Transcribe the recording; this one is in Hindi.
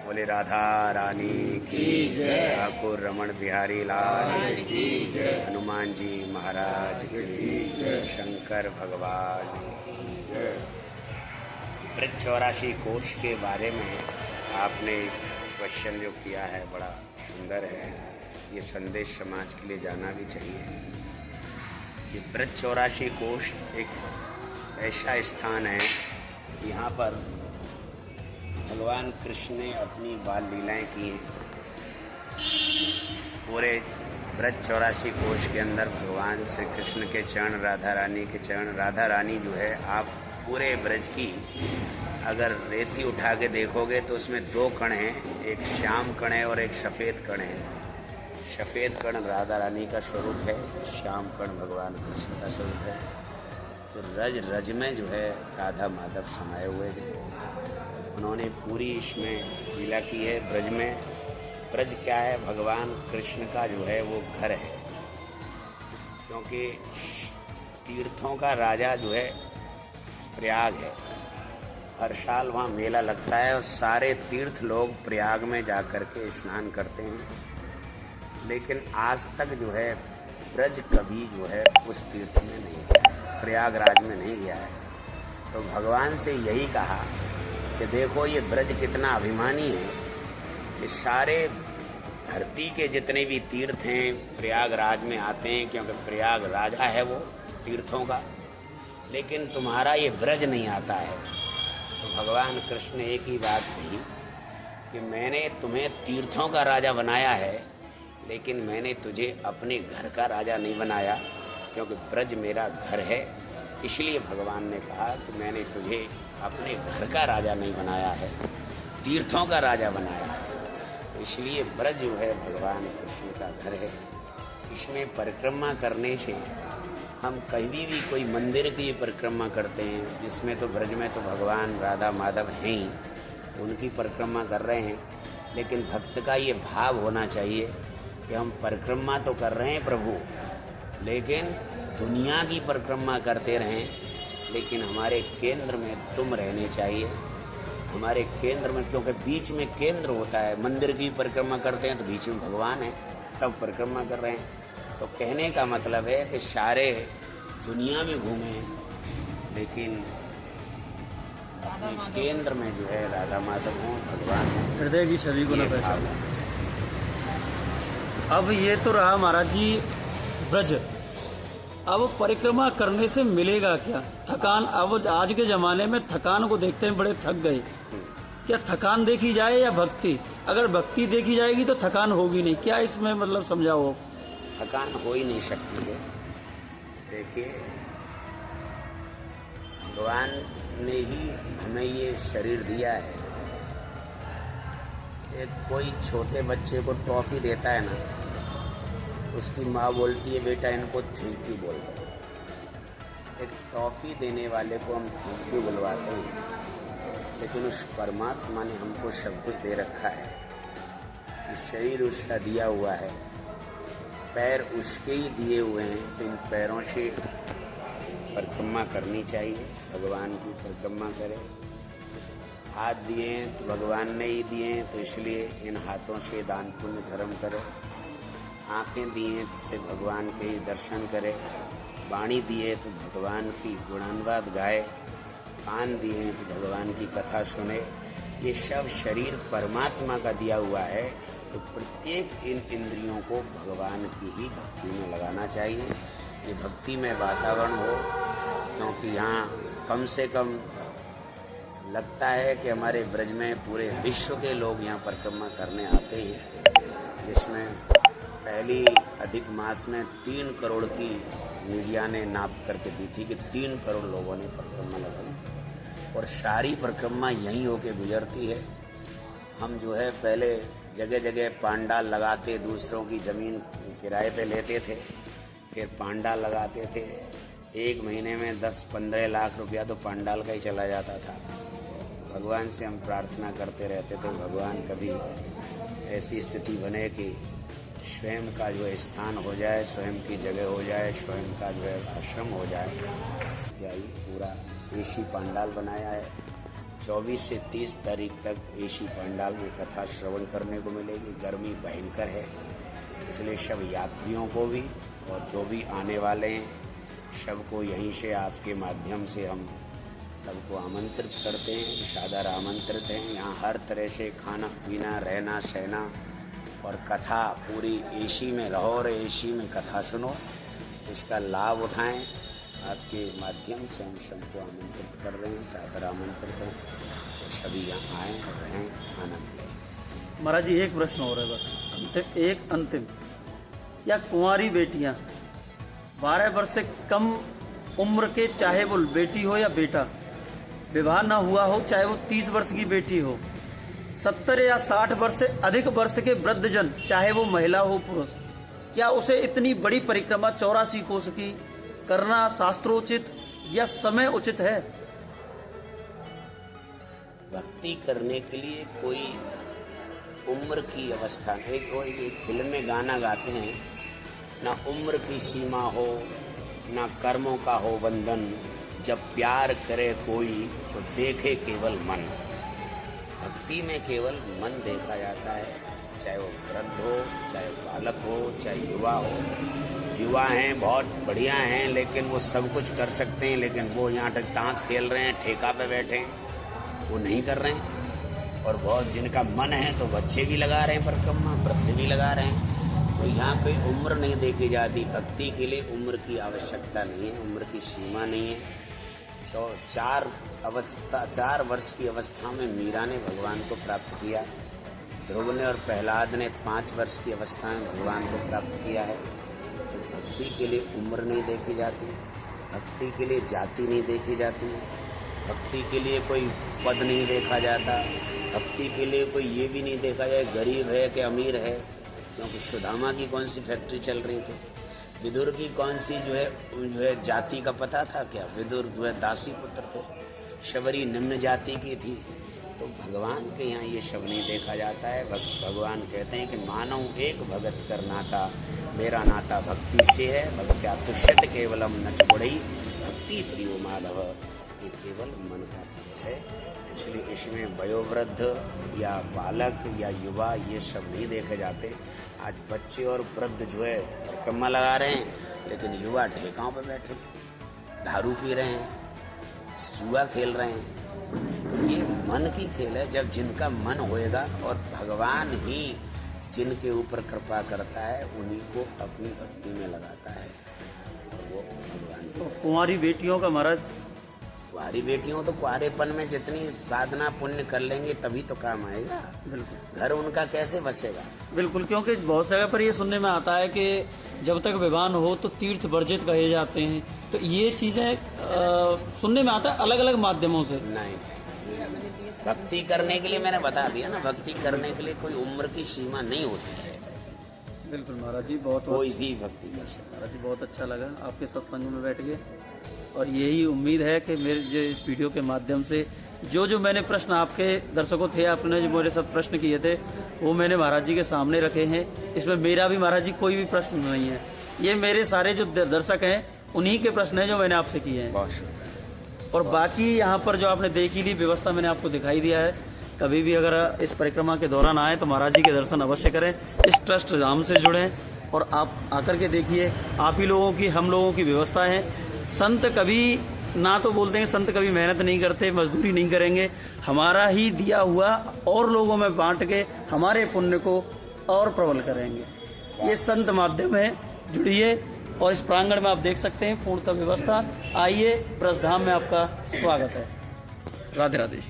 बोले राधा रानी की जय, ठाकुर रमण बिहारी लाल की जय, हनुमान जी महाराज की जय, शंकर भगवान की जय। ब्रज 84 कोश के बारे में आपने क्वेश्चन जो किया है बड़ा सुंदर है। ये संदेश समाज के लिए जाना भी चाहिए कि ब्रज 84 कोश एक ऐसा स्थान है, यहाँ पर भगवान कृष्ण ने अपनी बाल लीलाएं की हैं। पूरे ब्रज 84 कोश के अंदर भगवान श्री कृष्ण के चरण, राधा रानी के चरण, राधा रानी जो है, आप पूरे ब्रज की अगर रेती उठा के देखोगे तो उसमें दो कण हैं, एक श्याम कण है और एक सफ़ेद कण है। सफ़ेद कण राधा रानी का स्वरूप है, श्याम कण भगवान कृष्ण का स्वरूप है। तो रज रज में जो है राधा माधव समाये हुए हैं। उन्होंने पूरी इसमें लीला की है ब्रज में। ब्रज क्या है? भगवान कृष्ण का जो है वो घर है, क्योंकि तीर्थों का राजा जो है प्रयाग है। हर साल वहाँ मेला लगता है और सारे तीर्थ लोग प्रयाग में जा कर के स्नान करते हैं, लेकिन आज तक जो है ब्रज कभी जो है उस तीर्थ में नहीं गया है, प्रयागराज में नहीं गया है। तो भगवान से यही कहा कि देखो ये ब्रज कितना अभिमानी है कि सारे धरती के जितने भी तीर्थ हैं प्रयागराज में आते हैं, क्योंकि प्रयाग राजा है वो तीर्थों का, लेकिन तुम्हारा ये ब्रज नहीं आता है। तो भगवान कृष्ण ने एक ही बात कही कि मैंने तुम्हें तीर्थों का राजा बनाया है, लेकिन मैंने तुझे अपने घर का राजा नहीं बनाया, क्योंकि ब्रज मेरा घर है। इसलिए भगवान ने कहा कि मैंने तुझे अपने घर का राजा नहीं बनाया है, तीर्थों का राजा बनाया है। तो इसलिए ब्रज जो है भगवान कृष्ण का घर है। इसमें परिक्रमा करने से हम कहीं भी कोई मंदिर की परिक्रमा करते हैं, जिसमें तो ब्रज में तो भगवान राधा माधव हैं ही, उनकी परिक्रमा कर रहे हैं, लेकिन भक्त का ये भाव होना चाहिए कि हम परिक्रमा तो कर रहे हैं प्रभु, लेकिन दुनिया की परिक्रमा करते रहें, लेकिन हमारे केंद्र में तुम रहने चाहिए। हमारे केंद्र में, क्योंकि बीच में केंद्र होता है। मंदिर की परिक्रमा करते हैं तो बीच में भगवान है, तब परिक्रमा कर रहे हैं। तो कहने का मतलब है कि सारे दुनिया में घूमें, लेकिन अपने केंद्र में जो है राधा माधव हों, भगवान हों, हृदय की छवि को न पहचाने। अब ये तो रहा महाराज जी ब्रज। अब परिक्रमा करने से मिलेगा क्या? थकान, अब आज के जमाने में थकान को देखते हैं बड़े थक गए। क्या थकान देखी जाए या भक्ति? अगर भक्ति देखी जाएगी तो थकान होगी नहीं, क्या इसमें मतलब समझाओ? थकान हो ही नहीं सकती है। देखिए, भगवान ने ही हमें ये शरीर दिया है। एक कोई छोटे बच्चे को टॉफी देता है ना, उसकी माँ बोलती है बेटा इनको थैंक यू बोल दो। एक टॉफी देने वाले को हम थैंक यू बुलवाते हैं, लेकिन उस परमात्मा ने हमको सब कुछ दे रखा है। शरीर उसका दिया हुआ है, पैर उसके ही दिए हुए हैं, तो इन पैरों से परिक्रमा करनी चाहिए। भगवान की परिक्रमा करें। हाथ दिए हैं तो भगवान ने ही दिए हैं, तो इसलिए इन हाथों से दान पुण्य धर्म करो। आँखें दी हैं जिससे भगवान के ही दर्शन करे। वाणी दिए तो भगवान की गुणानुवाद गाए। कान दिए हैं तो भगवान की कथा सुने। ये सब शरीर परमात्मा का दिया हुआ है, तो प्रत्येक इन इंद्रियों को भगवान की ही भक्ति में लगाना चाहिए। ये भक्ति में वातावरण हो, क्योंकि यहाँ कम से कम लगता है कि हमारे ब्रज में पूरे विश्व के लोग यहाँ परिक्रमा करने आते हैं, जिसमें पहली अधिक मास में 3 करोड़ की मीडिया ने नाप करके दी थी कि 3 करोड़ लोगों ने परिक्रमा लगाई, और सारी परिक्रमा यहीं होके गुजरती है। हम जो है पहले जगह जगह पांडाल लगाते, दूसरों की ज़मीन किराए पे लेते थे, फिर पांडाल लगाते थे। 1 महीने में 10-15 लाख रुपया तो पांडाल का ही चला जाता था। भगवान से हम प्रार्थना करते रहते थे, भगवान कभी ऐसी स्थिति बने कि स्वयं का जो स्थान हो जाए, स्वयं की जगह हो जाए, स्वयं का जो आश्रम हो जाए। यही पूरा देशी पांडाल बनाया है। 24 से 30 तारीख तक एसी पंडाल में कथा श्रवण करने को मिलेगी। गर्मी भयंकर है, इसलिए सब यात्रियों को भी और जो भी आने वाले हैं सबको यहीं से आपके माध्यम से हम सबको आमंत्रित करते हैं, सादर आमंत्रित हैं। यहाँ हर तरह से खाना पीना, रहना सहना और कथा पूरी एसी में रहो और एसी में कथा सुनो, इसका लाभ उठाएं। आपके माध्यम से हम सबको आमंत्रित कर रहे हैं, सादर आमंत्रित हैं, तो सभी यहाँ आएँ और रहें, आनंद लें। महाराज जी एक प्रश्न और है बस, अंतिम, क्या कुंवारी बेटियां 12 वर्ष से कम उम्र के, चाहे वो बेटी हो या बेटा, विवाह ना हुआ हो, चाहे वो 30 वर्ष की बेटी हो, 70 या 60 वर्ष से अधिक वर्ष के वृद्धजन, चाहे वो महिला हो पुरुष, क्या उसे इतनी बड़ी परिक्रमा 84 कोस की करना शास्त्रोचित या समय उचित है? भक्ति करने के लिए कोई उम्र की अवस्था नहीं। कोई एक फिल्म में गाना गाते हैं, ना उम्र की सीमा हो, ना कर्मों का हो बंधन, जब प्यार करे कोई तो देखे केवल मन। भक्ति में केवल मन देखा जाता है, चाहे वो वृद्ध हो, चाहे बालक हो, चाहे युवा हो। युवा हैं, बहुत बढ़िया हैं, लेकिन वो सब कुछ कर सकते हैं, लेकिन वो यहाँ तक ताश खेल रहे हैं, ठेका पे बैठे हैं, वो नहीं कर रहे हैं। और बहुत जिनका मन है तो बच्चे भी लगा रहे हैं परिक्रमा, वृद्ध भी लगा रहे हैं। तो यहाँ कोई उम्र नहीं देखी जाती। भक्ति के लिए उम्र की आवश्यकता नहीं है, उम्र की सीमा नहीं है। 4 वर्ष की अवस्था में मीरा ने भगवान को प्राप्त किया, ध्रुव ने और प्रहलाद ने 5 वर्ष की अवस्था में भगवान को प्राप्त किया है। तो भक्ति के लिए उम्र नहीं देखी जाती, भक्ति के लिए जाति नहीं देखी जाती, भक्ति के लिए कोई पद नहीं देखा जाता, भक्ति के लिए कोई ये भी नहीं देखा जाए गरीब है कि अमीर है। क्योंकि सुदामा की कौन सी फैक्ट्री चल रही थी, विदुर की कौन सी जो है जाति का पता था क्या? विदुर जो है दासी पुत्र थे, शबरी निम्न जाति की थी। तो भगवान के यहाँ ये सब नहीं देखा जाता है। भगवान कहते हैं कि मानव एक भगत कर नाता, मेरा नाता भक्ति से है। भक्त्या तुष्यत केवलम नच गुड़ई, भक्ति प्रियो माधव, ये केवल मन का प्रिय है। इसलिए इसमें वयोवृद्ध या बालक या युवा ये सब नहीं देखे जाते। आज बच्चे और वृद्ध जो है परिक्रमा लगा रहे हैं, लेकिन युवा ठेकाओं पर बैठे हैं, दारू पी रहे हैं, जुआ खेल रहे हैं। तो ये मन की खेल है। जब जिनका मन होएगा और भगवान ही जिनके ऊपर कृपा करता है, उन्हीं को अपनी भक्ति में लगाता है और वो भगवान। तो कुंवारी बेटियों का महाराज, कुंवारी बेटियों तो कुंवारेपन में जितनी साधना पुण्य कर लेंगे तभी तो काम आएगा। बिल्कुल, घर उनका कैसे बसेगा? बिल्कुल, क्योंकि बहुत जगह पर ये सुनने में आता है कि जब तक विवाह हो तो तीर्थ वर्जित कहे जाते हैं। तो ये चीजें सुनने में आता है अलग अलग माध्यमों से। नहीं, भक्ति करने के लिए मैंने बता दिया ना, भक्ति करने के लिए कोई उम्र की सीमा नहीं होती है। बिल्कुल महाराज जी, बहुत कोई भी भक्ति कर सकता है। महाराज जी बहुत अच्छा लगा आपके सत्संग में बैठ के, और यही उम्मीद है कि मेरे जो इस वीडियो के माध्यम से जो मैंने प्रश्न आपके दर्शकों थे, आपने जो मेरे साथ प्रश्न किए थे, वो मैंने महाराज जी के सामने रखे हैं। इसमें मेरा भी महाराज जी कोई भी प्रश्न नहीं है, ये मेरे सारे जो दर्शक हैं उन्हीं के प्रश्न हैं जो मैंने आपसे किए हैं। बहुत शुक्रिया। और बाकी यहाँ पर जो आपने देखी ली व्यवस्था मैंने आपको दिखाई दिया है। कभी भी अगर इस परिक्रमा के दौरान आए तो महाराज जी के दर्शन अवश्य करें, इस ट्रस्ट धाम से जुड़ें और आप आकर के देखिए। आप ही लोगों की, हम लोगों की व्यवस्था है। संत कभी ना तो बोलते हैं, संत कभी मेहनत नहीं करते, मजदूरी नहीं करेंगे। हमारा ही दिया हुआ और लोगों में बांट के हमारे पुण्य को और प्रबल करेंगे। ये संत माध्यम है, जुड़िए। और इस प्रांगण में आप देख सकते हैं पूर्णतः व्यवस्था। आइए, ब्रजधाम में आपका स्वागत है। राधे राधे।